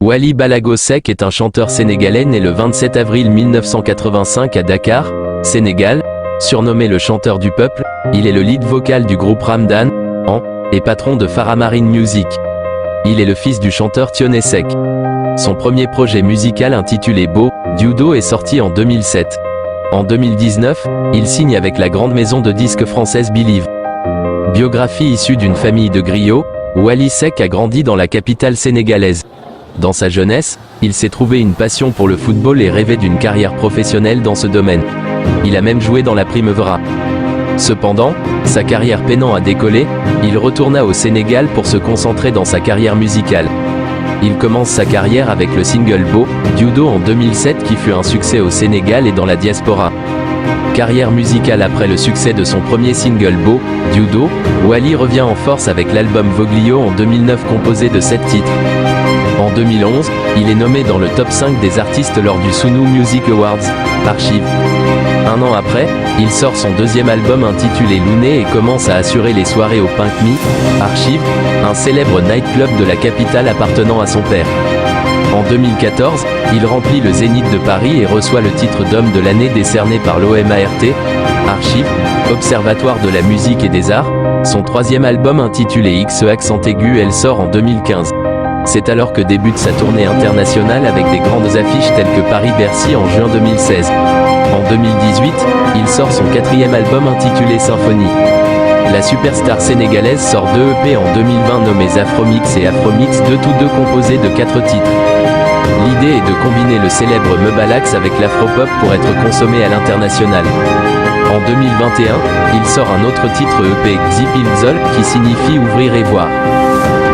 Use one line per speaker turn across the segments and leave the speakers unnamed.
Wally Ballago Seck est un chanteur sénégalais né le 27 avril 1985 à Dakar, Sénégal. Surnommé le chanteur du peuple, il est le lead vocal du groupe Ramdan, et patron de Faramarine Music. Il est le fils du chanteur Tioné Seck. Son premier projet musical intitulé Beau Dioudo est sorti en 2007. En 2019, il signe avec la grande maison de disques française Believe. Biographie issue d'une famille de griots, Wally Seck a grandi dans la capitale sénégalaise. Dans sa jeunesse, il s'est trouvé une passion pour le football et rêvait d'une carrière professionnelle dans ce domaine. Il a même joué dans la Primevera. Cependant, sa carrière peinant à décoller, il retourna au Sénégal pour se concentrer dans sa carrière musicale. Il commence sa carrière avec le single Beau Dioudo en 2007 qui fut un succès au Sénégal et dans la diaspora. Carrière musicale après le succès de son premier single Beau Dioudo, Wally revient en force avec l'album Voglio en 2009 composé de 7 titres. En 2011, il est nommé dans le top 5 des artistes lors du Sunu Music Awards, Archive. Un an après, il sort son deuxième album intitulé Louné et commence à assurer les soirées au Pink Me, Archive, un célèbre nightclub de la capitale appartenant à son père. En 2014, il remplit le Zénith de Paris et reçoit le titre d'homme de l'année décerné par l'OMART, Archive, Observatoire de la musique et des arts. Son troisième album intitulé X accent aigu elle sort en 2015. C'est alors que débute sa tournée internationale avec des grandes affiches telles que Paris-Bercy en juin 2016. En 2018, il sort son quatrième album intitulé Symphonie. La superstar sénégalaise sort 2 EP en 2020 nommés Afromix et Afromix 2, tous deux composés de 4 titres. L'idée est de combiner le célèbre Mebalax avec l'afropop pour être consommé à l'international. En 2021, il sort un autre titre EP Xipilzol qui signifie ouvrir et voir.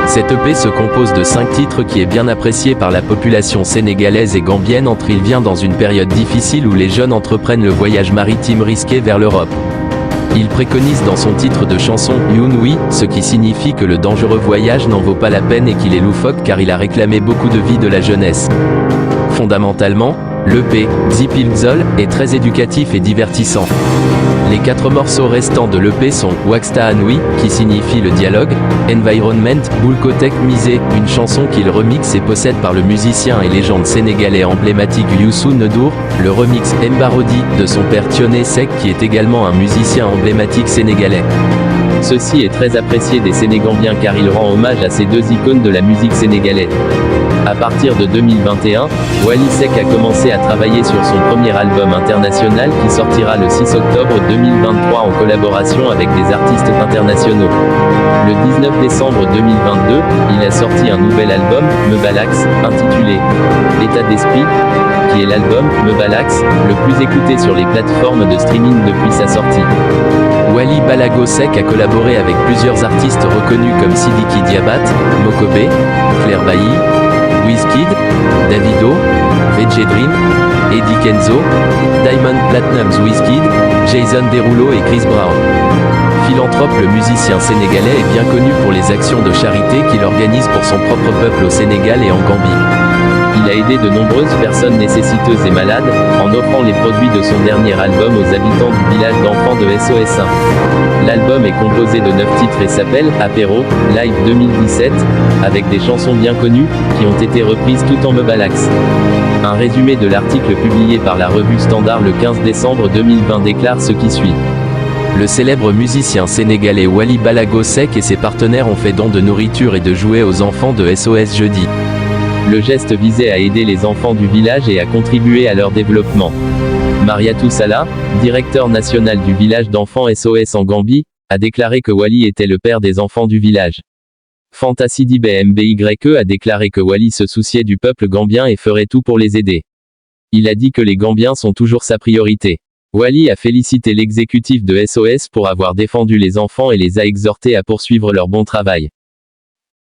Cet EP se compose de 5 titres qui est bien apprécié par la population sénégalaise et gambienne entre il vient dans une période difficile où les jeunes entreprennent le voyage maritime risqué vers l'Europe. Il préconise dans son titre de chanson Younwi, ce qui signifie que le dangereux voyage n'en vaut pas la peine et qu'il est loufoque car il a réclamé beaucoup de vie de la jeunesse. Fondamentalement, l'EP Xipilzol est très éducatif et divertissant. Les 4 morceaux restants de l'EP sont Waxta Anui, qui signifie le dialogue, Environment, Boulkotek Misé, une chanson qu'il remixe et possède par le musicien et légende sénégalais emblématique Youssou N'Dour, le remix Mbarodi de son père Tioné Seck qui est également un musicien emblématique sénégalais. Ceci est très apprécié des Sénégambiens car il rend hommage à ces deux icônes de la musique sénégalaise. À partir de 2021, Wally Seck a commencé à travailler sur son premier album international qui sortira le 6 octobre 2023 en collaboration avec des artistes internationaux. Le 19 décembre 2022, il a sorti un nouvel album, Mebalax, intitulé État d'esprit, qui est l'album, Mebalax, le plus écouté sur les plateformes de streaming depuis sa sortie. Wally Ballago Seck a collaboré avec plusieurs artistes reconnus comme Sidiki Diabat, Mokobé, Claire Bailly, Wizkid, Davido, VJ Dream, Eddie Kenzo, Diamond Platnumz Wizkid, Jason Derulo et Chris Brown. Philanthrope, le musicien sénégalais est bien connu pour les actions de charité qu'il organise pour son propre peuple au Sénégal et en Gambie. Il a aidé de nombreuses personnes nécessiteuses et malades, en offrant les produits de son dernier album aux habitants du village d'enfants de SOS 1. L'album est composé de 9 titres et s'appelle Apéro, Live 2017, avec des chansons bien connues, qui ont été reprises tout en Mebalax. Un résumé de l'article publié par la revue Standard le 15 décembre 2020 déclare ce qui suit. Le célèbre musicien sénégalais Wally Ballago Seck et ses partenaires ont fait don de nourriture et de jouets aux enfants de SOS jeudi. Le geste visait à aider les enfants du village et à contribuer à leur développement. Mariatou Salah, directeur national du village d'enfants SOS en Gambie, a déclaré que Wally était le père des enfants du village. Fanta Sidibé Mbyke a déclaré que Wally se souciait du peuple gambien et ferait tout pour les aider. Il a dit que les Gambiens sont toujours sa priorité. Wally a félicité l'exécutif de SOS pour avoir défendu les enfants et les a exhortés à poursuivre leur bon travail.